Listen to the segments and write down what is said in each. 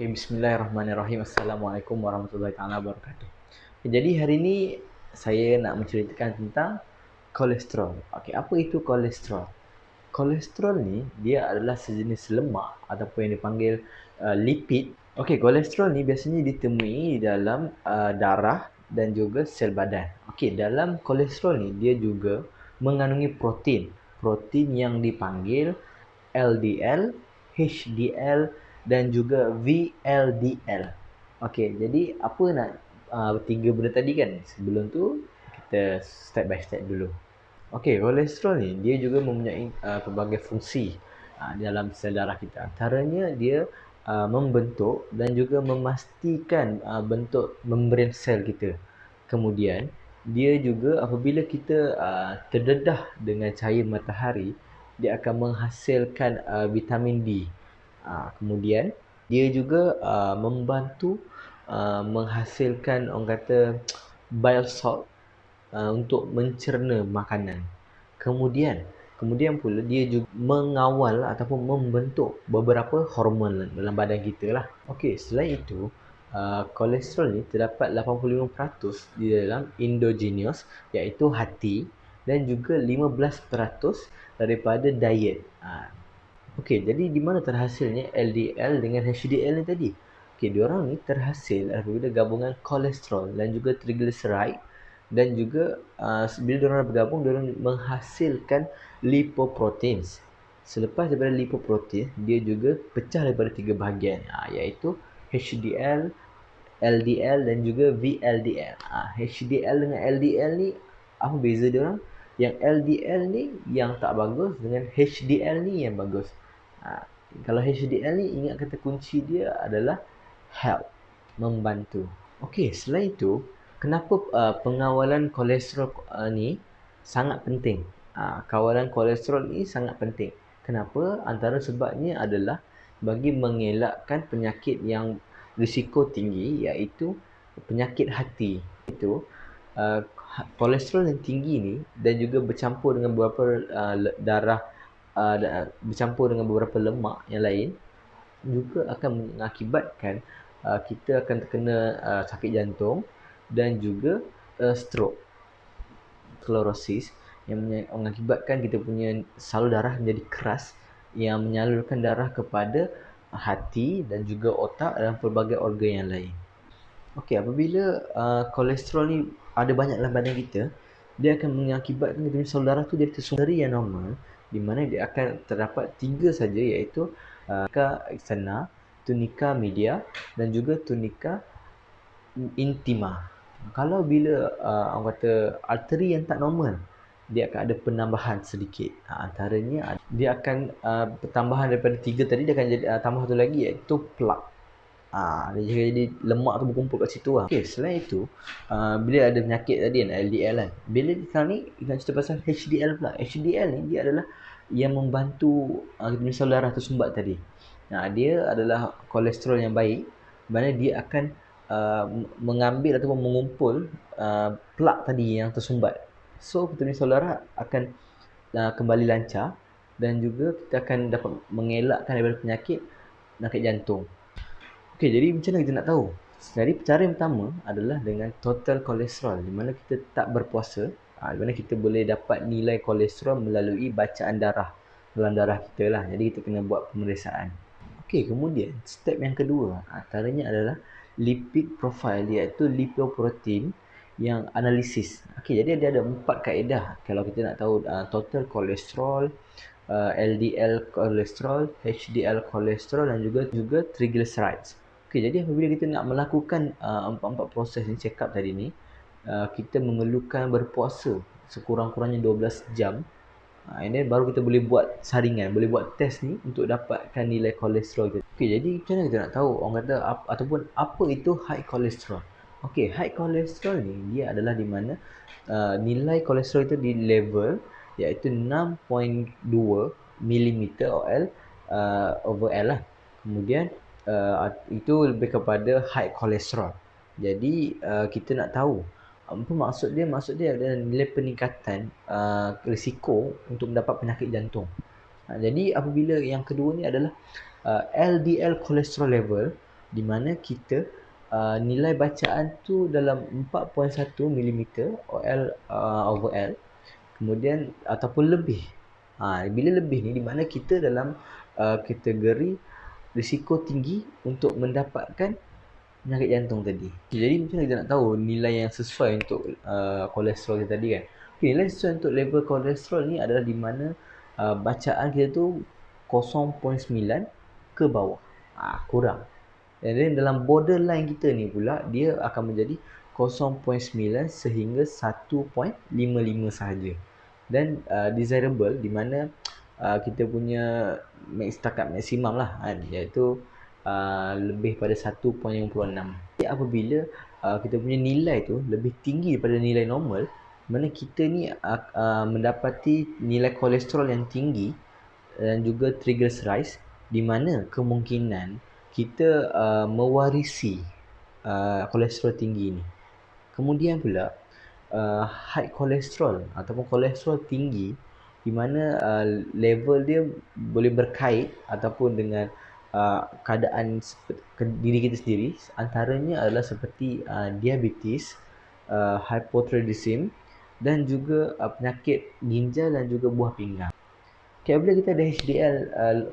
Oke, bismillahirrahmanirrahim. Assalamualaikum warahmatullahi taala wabarakatuh. Jadi hari ini saya nak menceritakan tentang kolesterol. Okey, apa itu kolesterol? Kolesterol ni dia adalah sejenis lemak ataupun yang dipanggil lipid. Okey, kolesterol ni biasanya ditemui di dalam darah dan juga sel badan. Okey, dalam kolesterol ni dia juga mengandungi protein. Protein yang dipanggil LDL, HDL dan juga VLDL. Okey, jadi apa nak tiga benda tadi kan? Sebelum tu kita step by step dulu. Okey, kolesterol ni dia juga mempunyai pelbagai fungsi dalam sel darah kita. Antaranya dia membentuk dan juga memastikan bentuk membran sel kita. Kemudian dia juga apabila kita terdedah dengan cahaya matahari, dia akan menghasilkan vitamin D. Kemudian dia juga membantu menghasilkan orang kata bile salt untuk mencerna makanan. Kemudian pula dia juga mengawal ataupun membentuk beberapa hormon dalam badan kita lah. Okey, selain itu kolesterol ni terdapat 85% di dalam endogenous iaitu hati dan juga 15% daripada diet. Okey, jadi di mana terhasilnya LDL dengan HDL ni tadi? Okey, diorang ni terhasil apabila gabungan kolesterol dan juga triglyceride dan juga bila diorang bergabung, diorang menghasilkan lipoproteins. Selepas daripada lipoprotein, dia juga pecah daripada tiga bahagian, iaitu HDL, LDL dan juga VLDL. HDL dengan LDL ni apa beza diorang? Yang LDL ni yang tak bagus dengan HDL ni yang bagus. Kalau HDL ni ingat kata kunci dia adalah help, membantu. Okey, selain itu, kenapa pengawalan kolesterol ni sangat penting? Kawalan kolesterol ni sangat penting. Kenapa? Antara sebabnya adalah bagi mengelakkan penyakit yang risiko tinggi, iaitu penyakit hati. Itu kolesterol yang tinggi ni dan juga bercampur dengan beberapa darah bercampur dengan beberapa lemak yang lain juga akan mengakibatkan kita akan terkena sakit jantung dan juga stroke, sklerosis yang mengakibatkan kita punya salur darah menjadi keras yang menyalurkan darah kepada hati dan juga otak dan pelbagai organ yang lain. Okey, apabila kolesterol ni ada banyak dalam badan kita, dia akan mengakibatkan kita punya salur darah tu jadi tersumbat yang normal, di mana dia akan terdapat tiga saja, iaitu tunica externa, tunica media dan juga tunica intima. Kalau bila orang kata arteri yang tak normal, dia akan ada penambahan sedikit. Antaranya dia akan pertambahan daripada tiga tadi, dia akan jadi tambah satu lagi, iaitu plak. Dia jadi lemak tu berkumpul kat situ lah. Okey, selain itu bila ada penyakit tadi kan, LDL kan, bila sekarang ni kita cerita pasal HDL pula. HDL ni dia adalah yang membantu kita punya salur darah tersumbat tadi. Dia adalah kolesterol yang baik, mana dia akan mengambil ataupun mengumpul plak tadi yang tersumbat. So kita punya salur darah akan kembali lancar dan juga kita akan dapat mengelakkan daripada penyakit jantung. Okey, jadi macam mana kita nak tahu? Jadi cara yang pertama adalah dengan total kolesterol, di mana kita tak berpuasa, di mana kita boleh dapat nilai kolesterol melalui bacaan darah dalam darah kita lah. Jadi kita kena buat pemeriksaan. Okey, kemudian step yang kedua antaranya adalah lipid profile, iaitu lipoprotein yang analisis. Okey, jadi dia ada 4 kaedah kalau kita nak tahu total kolesterol, LDL kolesterol, HDL kolesterol dan juga triglycerides. Okey, jadi apabila kita nak melakukan empat-empat proses ni, check up tadi ni, kita memerlukan berpuasa sekurang-kurangnya 12 jam. And then baru kita boleh buat saringan, boleh buat test ni untuk dapatkan nilai kolesterol kita. Okey, jadi macam mana kita nak tahu orang kata ataupun apa itu high cholesterol? Okey, high cholesterol ni dia adalah di mana nilai kolesterol itu di level iaitu 6.2 mm over L lah. Kemudian itu lebih kepada high cholesterol. Jadi kita nak tahu apa maksud dia? Maksud dia adalah nilai peningkatan risiko untuk mendapat penyakit jantung. Jadi apabila yang kedua ni adalah LDL cholesterol level, di mana kita nilai bacaan tu dalam 4.1 mm OL over L, kemudian ataupun lebih. Bila lebih ni di mana kita dalam kategori risiko tinggi untuk mendapatkan penyakit jantung tadi. Jadi macam mana kita nak tahu nilai yang sesuai untuk kolesterol kita tadi kan? Nilai sesuai untuk level kolesterol ni adalah di mana bacaan kita tu 0.9 ke bawah. Kurang. Dan dalam borderline kita ni pula dia akan menjadi 0.9 sehingga 1.55 sahaja. Dan desirable di mana kita punya setakat maksimum lah kan, iaitu lebih pada 1.56. Apabila kita punya nilai tu lebih tinggi daripada nilai normal, mana kita ni mendapati nilai kolesterol yang tinggi dan juga triglycerides, di mana kemungkinan kita mewarisi kolesterol tinggi ni. Kemudian pula high kolesterol ataupun kolesterol tinggi, di mana level dia boleh berkait ataupun dengan keadaan diri kita sendiri. Antaranya adalah seperti diabetes, hypothyroidism dan juga penyakit ginjal dan juga buah pinggang. Apabila kita ada HDL,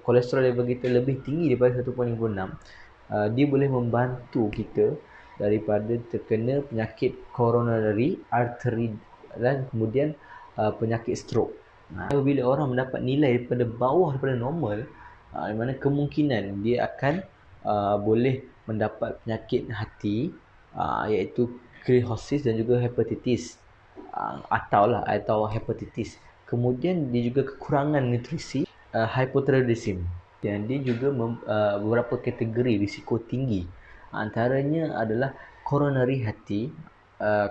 kolesterol level kita lebih tinggi daripada 1.56, dia boleh membantu kita daripada terkena penyakit coronary artery dan kemudian penyakit stroke. Apabila orang mendapat nilai daripada bawah daripada normal, di mana kemungkinan dia akan boleh mendapat penyakit hati, iaitu cirrhosis dan juga hepatitis, atau hepatitis. Kemudian dia juga kekurangan nutrisi, hypothyroidism, dan dia juga beberapa kategori risiko tinggi. Antaranya adalah coronary hati,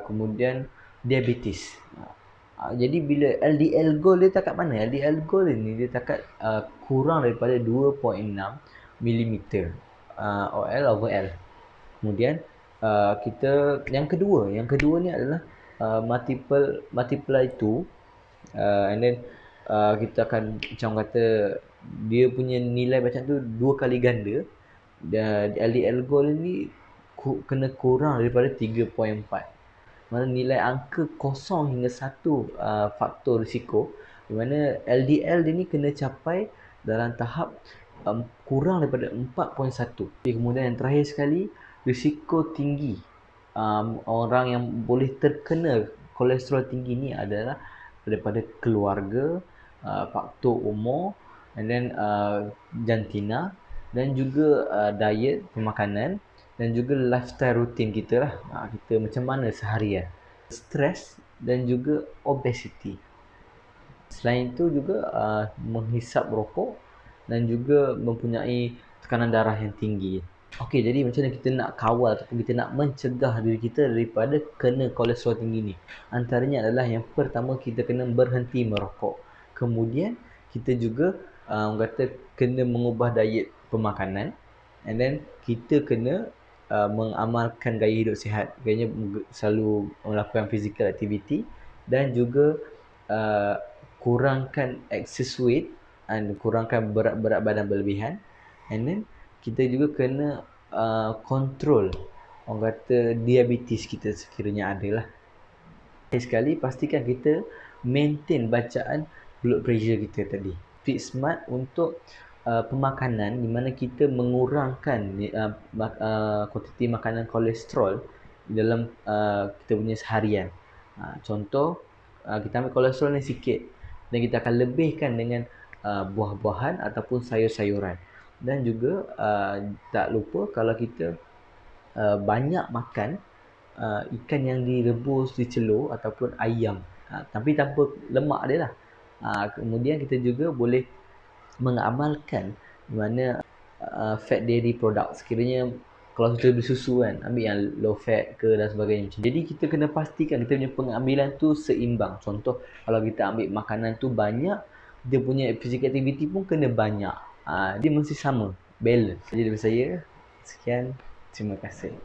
kemudian diabetes. Jadi bila LDL goal dia takat mana? LDL goal ni dia takat kurang daripada 2.6 mm OL over L. Kemudian kita yang kedua ni adalah multiply 2, and then kita akan macam kata dia punya nilai bacaan tu 2 kali ganda, dan LDL goal ni kena kurang daripada 3.4. Mana nilai angka 0 hingga 1 faktor risiko, di mana LDL dia ni kena capai dalam tahap kurang daripada 4.1. Kemudian yang terakhir sekali, risiko tinggi orang yang boleh terkena kolesterol tinggi ni adalah daripada keluarga, faktor umur, and then jantina, dan juga diet, pemakanan, dan juga lifestyle rutin kita lah. Kita macam mana seharian, stres dan juga obesity. Selain itu juga menghisap rokok dan juga mempunyai tekanan darah yang tinggi. Okey, jadi macam mana kita nak kawal ataupun kita nak mencegah diri kita daripada kena kolesterol tinggi ni? Antaranya adalah yang pertama, kita kena berhenti merokok. Kemudian kita juga kata kena mengubah diet pemakanan, and then kita kena mengamalkan gaya hidup sihat. Gayanya selalu melakukan physical activity dan juga kurangkan excess weight dan kurangkan berat badan berlebihan. And then kita juga kena kontrol orang kata diabetes kita sekiranya ada lah. Sekali pastikan kita maintain bacaan blood pressure kita tadi. Fit smart untuk pemakanan, di mana kita mengurangkan kuantiti makanan kolesterol dalam kita punya seharian. Contoh, kita ambil kolesterol ni sikit dan kita akan lebihkan dengan buah-buahan ataupun sayur-sayuran. Dan juga tak lupa kalau kita banyak makan ikan yang direbus, dicelur ataupun ayam, tapi tanpa lemak dia lah. Kemudian kita juga boleh mengamalkan mana fat dairy product. Sekiranya kalau kita bersusu kan, ambil yang low fat ke dan sebagainya. Jadi kita kena pastikan kita punya pengambilan tu seimbang. Contoh, kalau kita ambil makanan tu banyak, dia punya physical activity pun kena banyak. Dia mesti sama, balance. Jadi dari saya, sekian, terima kasih.